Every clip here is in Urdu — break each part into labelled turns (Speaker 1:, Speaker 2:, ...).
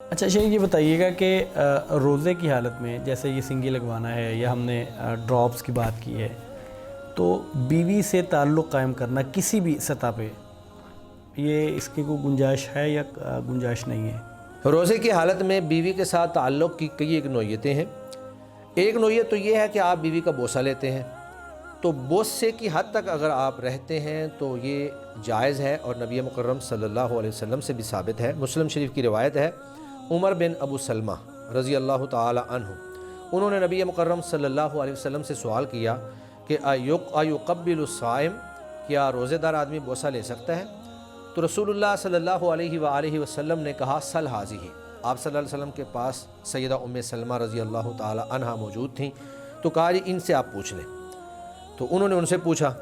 Speaker 1: اچھا شیخ یہ بتائیے گا کہ روزے کی حالت میں جیسے یہ سنگی لگوانا ہے یا ہم نے ڈراپس کی بات کی ہے، تو بیوی سے تعلق قائم کرنا کسی بھی سطح پہ، یہ اس کی کوئی گنجائش ہے یا گنجائش نہیں ہے؟
Speaker 2: روزے کی حالت میں بیوی کے ساتھ تعلق کی کئی ایک نوعیتیں ہیں۔ ایک نوعیت تو یہ ہے کہ آپ بیوی کا بوسہ لیتے ہیں، تو بوسے کی حد تک اگر آپ رہتے ہیں تو یہ جائز ہے، اور نبی مکرم صلی اللہ علیہ وسلم سے بھی ثابت ہے۔ مسلم شریف کی روایت ہے، عمر بن ابو سلمہ رضی اللہ تعالی عنہ، انہوں نے نبی مکرم صلی اللہ علیہ وسلم سے سوال کیا کہ ایقبل الصائم، کیا روزے دار آدمی بوسہ لے سکتا ہے؟ تو رسول اللہ صلی اللہ علیہ وآلہ وسلم نے کہا سل حاضی، آپ صلی اللہ علیہ وسلم کے پاس سیدہ ام سلمہ رضی اللہ تعالی عنہ موجود تھیں، تو کہا جی ان سے آپ پوچھ لیں۔ تو انہوں نے ان سے پوچھا،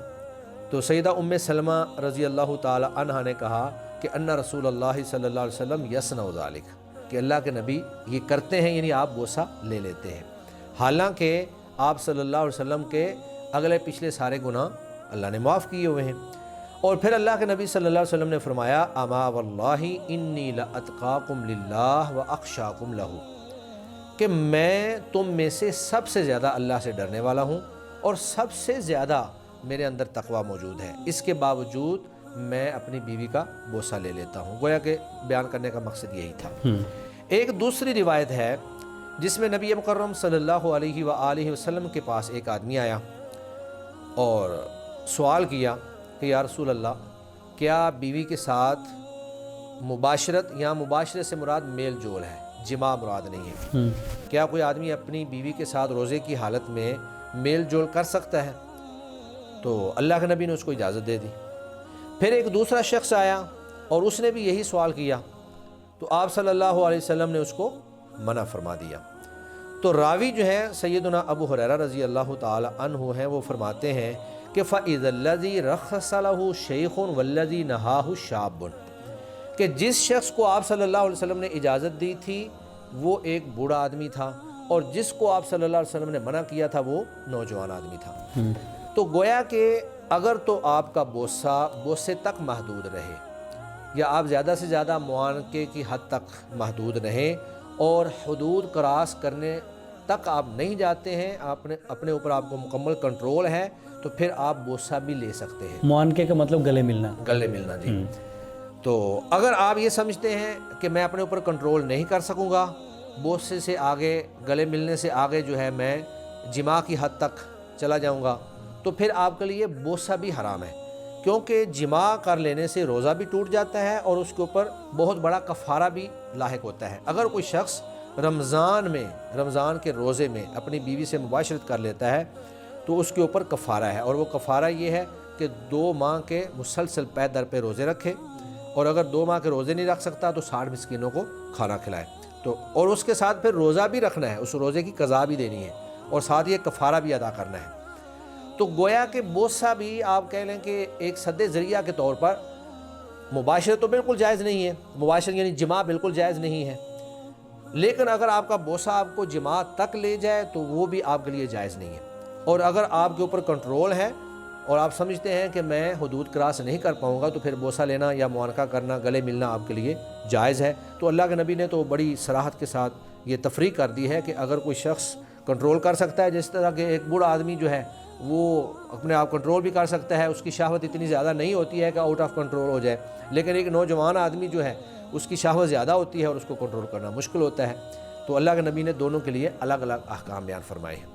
Speaker 2: تو سیدہ ام سلمہ رضی اللہ تعالی عنہ نے کہا کہ ان رسول اللہ صلی اللہ علیہ وسلم یصنع ذلک، کہ اللہ کے نبی یہ کرتے ہیں، یعنی آپ بوسہ لے لیتے ہیں، حالانکہ آپ صلی اللہ علیہ وسلم کے اگلے پچھلے سارے گناہ اللہ نے معاف کیے ہوئے ہیں۔ اور پھر اللہ کے نبی صلی اللہ علیہ وسلم نے فرمایا اما واللہ انی لاتقاکم للہ واخشاکم لہ، کہ میں تم میں سے سب سے زیادہ اللہ سے ڈرنے والا ہوں اور سب سے زیادہ میرے اندر تقوی موجود ہے، اس کے باوجود میں اپنی بیوی کا بوسہ لے لیتا ہوں۔ گویا کہ بیان کرنے کا مقصد یہی تھا۔ ایک دوسری روایت ہے جس میں نبی مکرم صلی اللہ علیہ وآلہ وسلم کے پاس ایک آدمی آیا اور سوال کیا کہ یا رسول اللہ، کیا بیوی کے ساتھ مباشرت، یا مباشرت سے مراد میل جول ہے، جماع مراد نہیں ہے، کیا کوئی آدمی اپنی بیوی کے ساتھ روزے کی حالت میں میل جول کر سکتا ہے؟ تو اللہ کے نبی نے اس کو اجازت دے دی۔ پھر ایک دوسرا شخص آیا اور اس نے بھی یہی سوال کیا، تو آپ صلی اللہ علیہ وسلم نے اس کو منع فرما دیا۔ تو راوی جو ہے سیدنا ابو ہریرہ رضی اللہ تعالی عنہ ہیں، وہ فرماتے ہیں کہ فَإِذَا الَّذِي رَخَّصَ لَهُ شَيْخٌ وَالَّذِي نَهَاهُ شَابٌ، کہ جس شخص کو آپ صلی اللہ علیہ وسلم نے اجازت دی تھی وہ ایک بوڑھا آدمی تھا، اور جس کو آپ صلی اللہ علیہ وسلم نے منع کیا تھا وہ نوجوان آدمی تھا۔ تو گویا کہ اگر تو آپ کا بوسے تک محدود رہے، یا آپ زیادہ سے زیادہ معانقے کی حد تک محدود رہیں اور حدود کراس کرنے تک آپ نہیں جاتے ہیں، اپنے اوپر آپ کو مکمل کنٹرول ہے، تو پھر آپ بوسہ بھی لے سکتے ہیں۔
Speaker 1: معانقے کا مطلب گلے ملنا،
Speaker 2: گلے ملنا، جی۔ تو اگر آپ یہ سمجھتے ہیں کہ میں اپنے اوپر کنٹرول نہیں کر سکوں گا، بوسے سے آگے، گلے ملنے سے آگے جو ہے میں جماع کی حد تک چلا جاؤں گا، تو پھر آپ کے لیے بوسہ بھی حرام ہے، کیونکہ جماع کر لینے سے روزہ بھی ٹوٹ جاتا ہے اور اس کے اوپر بہت بڑا کفارہ بھی لاحق ہوتا ہے۔ اگر کوئی شخص رمضان کے روزے میں اپنی بیوی سے مباشرت کر لیتا ہے تو اس کے اوپر کفارہ ہے، اور وہ کفارہ یہ ہے کہ 2 ماہ کے مسلسل پے در پہ روزے رکھے، اور اگر 2 ماہ کے روزے نہیں رکھ سکتا تو 60 مسکینوں کو کھانا کھلائے، تو اور اس کے ساتھ پھر روزہ بھی رکھنا ہے، اس روزے کی قضا بھی دینی ہے، اور ساتھ یہ کفارہ بھی ادا کرنا ہے۔ تو گویا کہ بوسہ بھی آپ کہہ لیں کہ ایک سد ذریعہ کے طور پر، مباشرت تو بالکل جائز نہیں ہے، مباشرت یعنی جماع بالکل جائز نہیں ہے، لیکن اگر آپ کا بوسہ آپ کو جماع تک لے جائے تو وہ بھی آپ کے لیے جائز نہیں ہے۔ اور اگر آپ کے اوپر کنٹرول ہے اور آپ سمجھتے ہیں کہ میں حدود کراس نہیں کر پاؤں گا، تو پھر بوسہ لینا یا معانقہ کرنا، گلے ملنا آپ کے لیے جائز ہے۔ تو اللہ کے نبی نے تو بڑی صراحت کے ساتھ یہ تفریق کر دی ہے کہ اگر کوئی شخص کنٹرول کر سکتا ہے، جس طرح کہ ایک بوڑھا آدمی جو ہے وہ اپنے آپ کنٹرول بھی کر سکتا ہے، اس کی شہوت اتنی زیادہ نہیں ہوتی ہے کہ آؤٹ آف کنٹرول ہو جائے، لیکن ایک نوجوان آدمی جو ہے اس کی شہوت زیادہ ہوتی ہے اور اس کو کنٹرول کرنا مشکل ہوتا ہے۔ تو اللہ کے نبی نے دونوں کے لیے الگ الگ احکام بیان فرمائے ہیں۔